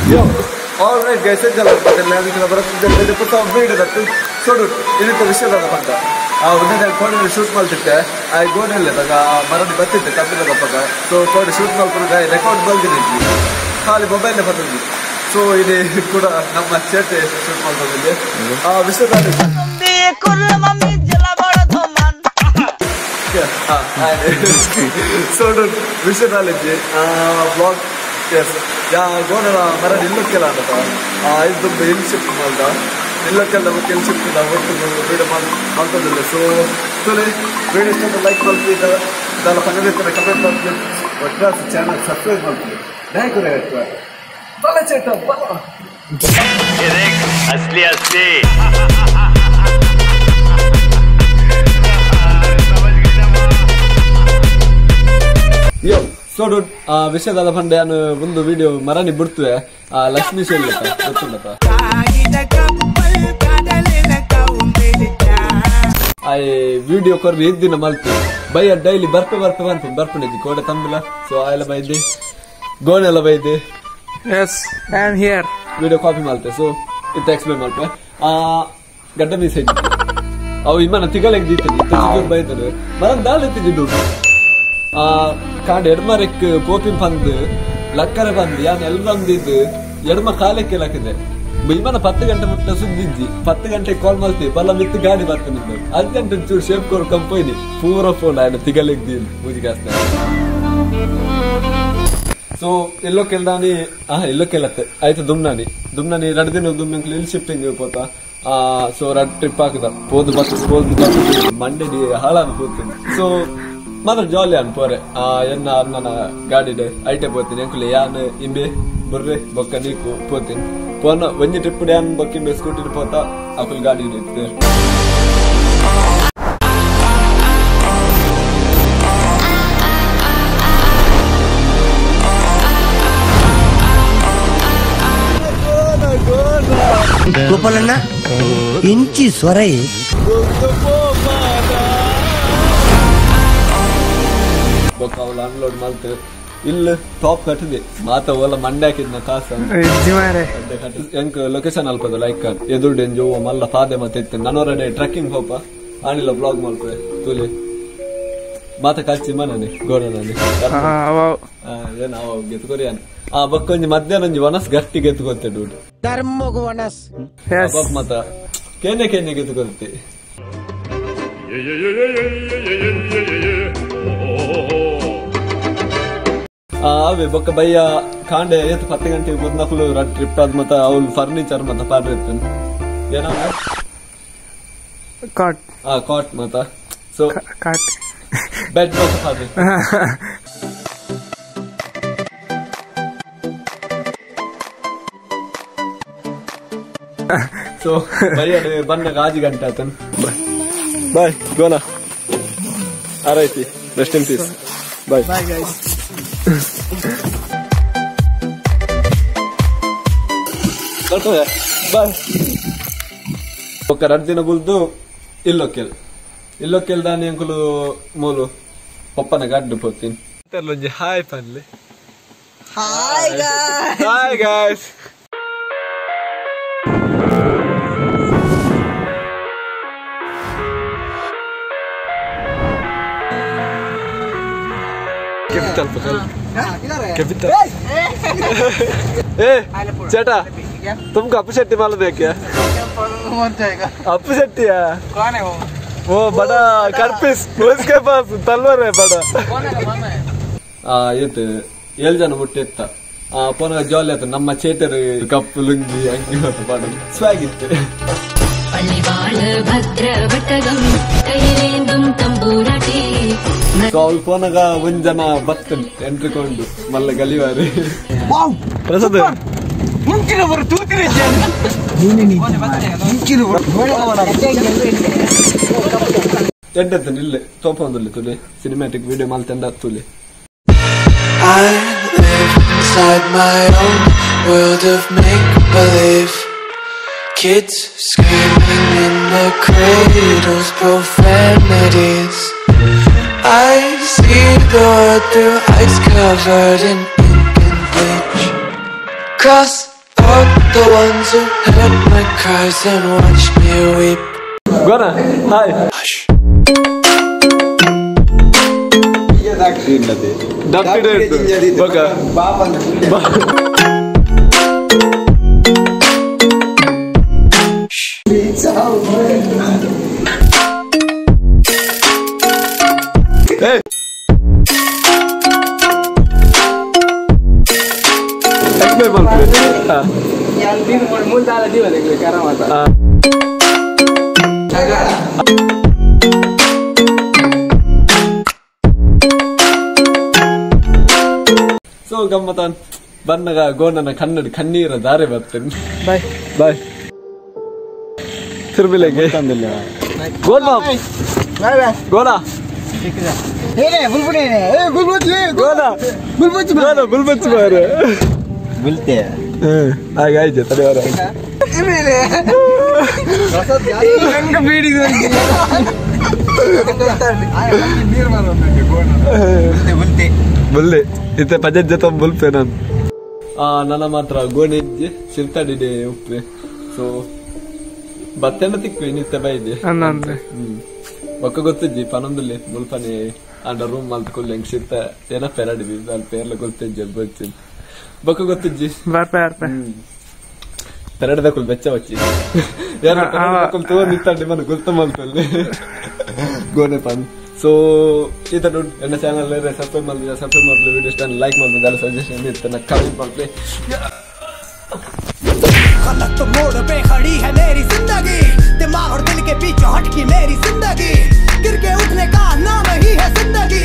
Yo, alright guys, enjoy shoot maltitte I go nelle daga maradi battite tappile dapaga so code shoot malpuna record balgine khali mobile patandi so ide kuda namma chete shoot malbagile vishadale be kurla mummy jala bada thoman so vishadale vlog yes ya gona maradi illukela anta idu hill shift malda illukela ಕೆಲಸ ಇಲ್ಲ ಒಟ್ಟು video ಮಾಡ್ತಿಲ್ಲ so ತೋಲೆ video ಇಷ್ಟ like ಮಾಡ್ತೀವಿ ಇದೆಲ್ಲ ಪಂಗಡಿರ್ತಾರೆ comment ಮಾಡ್ತೀವಿ ಒಟ್ಟು channel subscribe ಮಾಡ್ತೀವಿ ನಾಯಕರೇ ಬಲ ಚೇಟ ಬಲ ಅಸ್ಲಿ ಅಸ್ಲಿ ಯೋ ಸೋಡು ವಿಷಯದ ಫಂಡೆ ನಾನು ಒಂದು ವಿಡಿಯೋ ಮರನಿ ಬಿಡ್ತುವೆ ಲಕ್ಷ್ಮೀ ಶೈಲಿ ಗೊತ್ತುಂಟಪ್ಪ ವಿಡಿಯೋ ಕೊರ್ವಿ ಇದ್ದಿನ ಮಲ್ತು ಬೈಯ ಡೈಲಿ ಬರ್ಪೆ ಬರ್ಪಣಿದ್ದಿ ಕೋಡೆ ತಂಬಿಲ್ಲ ಸೊ ಆಯೆಲ್ಲ ಬೈದ್ದೆ ಗೋಣೆಲ್ಲ ಬೈದ್ದೆ yes I am here video copy ಮಾಡ್ತೆ ಸೊ ಇತ್ತ ಎಕ್ಸ್ಪ್ಲೇನ್ ಮಾಡ್ತೆ ಗಡ್ಡ ಮೀಸ ಇದ್ದಿ ಅವು ಇಮ್ಮನ ತಿಗಲೆಗ್ ದೀತದಿ ಬೈತಾರೆ ಮರನ್ ದಾಲ್ ಎತ್ತಿದ್ದು ಕಾಂಡ್ ಎಡ್ಮರೆಕ್ ಪೋಪಿನ್ ಪಂದ್ ಲಕ್ಕರೆ ಬಂದು ಯಾನ್ ಎಲ್ ಬಂದಿದ್ದು ಎಡ್ಮ ಕಾಲಕ್ಕೆ ಲಕ್ಕಿದೆ ಇಮ್ಮನ 10 ಗಂಟೆ ಮುಟ್ಟ ಸುದ್ದಿದ್ದಿ 10 ಗಂಟೆಗೆ ಕಾಲ್ ಮಾಡ್ತೀವಿ ಬಲ್ಲ ಮಿತ್ತು ಗಾಡಿ ಬರ್ತಾನೆ ಅರ್ಜೆಂಟ್ ಚೂರು ಶೇಪ್ ಕೋರ್ ಕಂಪನಿ ಪೂರ ಫೋನ್ ಆಯ್ತು ತಿಗಲೆಗ್ದಿ ಮುಜಿಗಾಸ್ತ ಸೊ ಎಲ್ಲೋ ಕೆಲ್ದಾನಿ ಎಲ್ಲೋ ಕೆಲ್ಲತ್ತೆ ಆಯ್ತು ದುಮ್ನಾನಿ 2 ದಿನ ದುಮ್ನಂಕ್ಲಿ ಇಲ್ಲಿ ಶಿಫ್ಟಿಂಗ್ ಹೋತಾ ಸೊ 2 ಟ್ರಿಪ್ ಹಾಕದ ಪೋದು ಬಸ್ ಮಂಡೆ ಹಾಳಾನು ಹೋಗ್ತೀನಿ ಸೊ ಮಾತ್ರ ಜಾಲಿ ಅನ್ಪೋರೆ ಎನ್ನ ನನ್ನ ಗಾಡಿ ಐಟೆ పోತೀನಿ ಅಂಕುಲೆ ಯಾನ್ ಇಂಬೆ ಬುರ್ರೆ ಬೊಕ್ಕ ನೀಕು పోತೀನಿ ಪೋನ ಒಂಜಿ ಟ್ರಿಪ್ ಯಾನ್ ಬೊಕ್ಕಿಂಬೆ ಸ್ಕೂಟಿ పోతా ಅಕುಲ್ ಗಾಡಿ ಇರುತ್ತೆ ಗೋಪಾಲಣ್ಣ ಇಂಚಿ ಸ್ವರೈ ಬೊಕ್ಕ ಅವಳು ಅನ್ಲೋಡ್ ಮಾಡ್ತೇವೆ ಇಲ್ಲ ಟಾಪ್ ಕಟ್ಟಿದೆ ಮಾತ ಓಲ ಮಂಡೆ ಹಾಕಿದ್ನ ಕಾಸ ಎಂಕ್ ಲೊಕೇಶನ್ ಅಲ್ಪದ ಲೈಕ್ ಎದುರು ಜೋ ಮಲ್ಲ ಪಾದೆ ಮತ್ತೆ ಇತ್ತು ನನ್ನವರಡೆ ಟ್ರೆಕ್ಕಿಂಗ್ ಹೋಪ ಆನಿಲ್ಲ ಬ್ಲಾಗ್ ಮಾಡ್ತೇವೆ ತೂಲಿ ಮಾತ ಕಚ್ಚಿ ಮನೆ ಗೋಡನಲ್ಲಿ ಏನ್ ಅವ ಗೆತ್ಕೊರಿಯಾನ ಬಕ್ಕೊಂಜಿ ಮಧ್ಯಾಹ್ನ ಒಂಜಿ ವನಸ್ ಗಟ್ಟಿ ಗೆತ್ಕೊತ್ತೆ ಡೂಡು ಧರ್ಮಗು ವನಸ್ ಮತ್ತ ಕೆನ್ನೆ ಗೆತ್ಕೊಳ್ತಿ ಅವೇ ಬೊಕ್ಕ ಬಯ್ಯ ಕಾಂಡೆ 10 ಗಂಟೆಗೆ ಮೊದ್ನಕ್ಲು ಟ್ರಿಪ್ ಆದ್ ಮತ್ತ ಅವ್ಲು ಫರ್ನಿಚರ್ ಮತ್ತ ಪಾಡ್ರೆ ಇತ್ತು ಏನ ಕಾಟ್ ಮತ್ತ ಸೊ ಕಾಟ್ ಬೆಡ್ ಮತ್ತ ಪಾಡ್ರೆ ಸೊ ಬಯ್ಯ ಬಂದ ಗಾಜಿ ಗಂಟೆ ಆತನ್ ಬಾಯ್ ಗೋನಾ ಆರೈತಿ rest in peace bye guys bye ఒక 2 ದಿನ ಬುಲ್ದು ಇಲ್ಲೋ ಕೆಲ್ದಾನಿ ಅಂಕುಲು ಮೂಲು ಪಪ್ಪನ ಗಡ್ಡು ಪೋತೀನಿ ಹಾಯ್ ಪನ್ಲೆ ಹಾಯ್ ಗಾಯ್ಸ್ कैपिटल चेटा तुमको अपू शेट्टी मालूम है क्या? अपू शेट्टी है कौन है वो बड़ा कर्पिस उसके पास तलवार है बड़ा ये तो जन मुट्टे पोना जाली आते नम्मा चेटर कप्पु लुंगी अंगी होता बड़ा स्वैग इत्ते ಸೊ ಅವ್ಳು ಫೋನಾಗ ಒಂದ್ ಜನ ಬರ್ತನ್ ಎಂಟ್ರಿಕೊಂಡು ಮಲ್ಲ ಗಲಿವಾರಿ ಪ್ರಸಾದ್ ಎಂಟತ್ತನ್ ಇಲ್ಲೇ ತೋಪಂದಲ್ಲಿ ತುಲೆ ಸಿನಿಮ್ಯಾಟಿಕ್ ವಿಡಿಯೋ ಮಾಲ್ತಂದ ತುಲೆ I live inside my own world of make-believe. Kids screaming in their cradles, profanities. I see the world through ice covered in ink and bleach. Cross The ones who heard my cries and watched me weep. Gona, hi. Hush. Baka. Hey. Ekme bolpe. Yang din multa ala di balik karena mata. So ಗಮ್ಮತನ್ ಬಂದಾಗ ಗೋನನ ಕನ್ನಡಿ ಕಣ್ಣೀರ ದಾರೆ ಬರ್ತೇನೆ. Bye. ಬಾಯ್. ತಿರ್ಬಿಲೆಗೆ ಗೋಲ್ Bob gonna ಗುಲ್ಬಚ್ಚ ಬಾರೆ बोलते ಹಾಗಾಯ್ತು ತಡೆಯವರ ಬುಲ್ಲೆ ಇತ್ತೆ ಪಜತ್ ಜೊತೆ ಬುಲ್ಪೆ ನಾನು ನನ್ನ ಮಾತ್ರ ಗೋಣಿ ಇದ್ದೆ ಸಿಲ್ತಾಡಿದೆ ಉಪ್ಪೆ ಸೊ ಬತ್ತೆಣ್ಣ ತಿಕ್ವಿ ನಿತ್ಯ ಬೈದೆ ಒಕ್ಕ ಗೊತ್ತಿದ್ದಿ ಪನೊಂದಲ್ಲಿ ಮುಲ್ಪನೆ ಅಂಡ ರೂಮ್ ಮಲ್ತ್ಕೊಳ್ಳಿ ಹೆಂಗ್ ಸಿಗ್ತ ಏನ ಪೆರಡಿವಿ ಅಲ್ಲಿ ಪೇರ್ಲ ಗೊತ್ತಿದ್ದೆ ಬಚ್ಚಿ ಬೊಕ್ಕ ಗೊತ್ತಿದ್ದಿ ಪೆರಡ್ದಕ್ಕೂ ಬೆಚ್ಚ ಬಚ್ಚಿ ತೋ ನಿತ್ತಾಡಿ ಮನ ಗೊತ್ತ ಮಲ್ತಲ್ಲಿ ಗೋನೆ ಪನ್ ಸೊ ಈ ತರ ನನ್ನ ಚಾನಲ್ ಸಬ್ಸ್ಕ್ರೈಬ್ ಮಾಡಿದ್ರೆ ಸಬ್ಸ್ಕ್ರೈಬ್ ಮಾಡಲಿ ವಿಡಿಯೋ ಇಷ್ಟ ಲೈಕ್ ಮಾಡಿದ್ರೆ ಎಲ್ಲ ಸಜೆಷನ್ ಇರ್ತಾನೆ ಕಮೆಂಟ್ ಮಾಡಲಿ गलत मोड़ पे खड़ी है मेरी जिंदगी दिमाग और दिल के बीच हटकी मेरी जिंदगी गिर के उठने का नाम ही है जिंदगी